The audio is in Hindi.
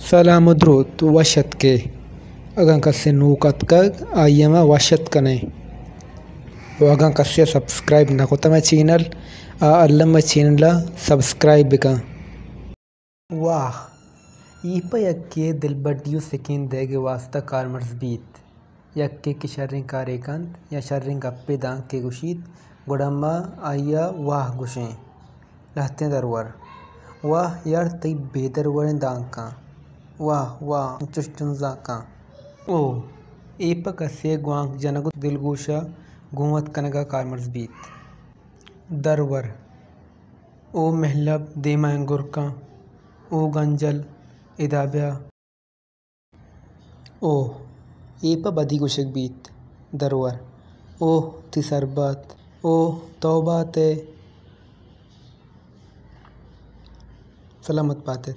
सलामुद्रुत वशत के अगं कस्य नूकत कग आयमा वशत कने अगं कस्य सब्सक्राइब ना कोता मैं चैनल अल्लम मैं चैनल सब्सक्राइब बिका वाह ईप यक्के दिल बडियो सेकेंड देगे वास्ता कारमर्स बीत यक्के की शर्रिंग कारेकंत या शर्रिंग गप्पे दांग के गुशीत गुडम्मा आया वाह गुशें लहते दरवर वाह यार तई बेदरवर दांग का वाह वाह चुष्टुंजा का ओ एप कसे ग्वांग जनगु दिलगोशा गुवत कनगा कारमर्स बीत दरवर ओ महलब देमांगुर का ओ गंजल इदाब्या ओ एप बदी गुशक बीत दरवर ओ तिसरबत ओ तौबाते सलामत बातें।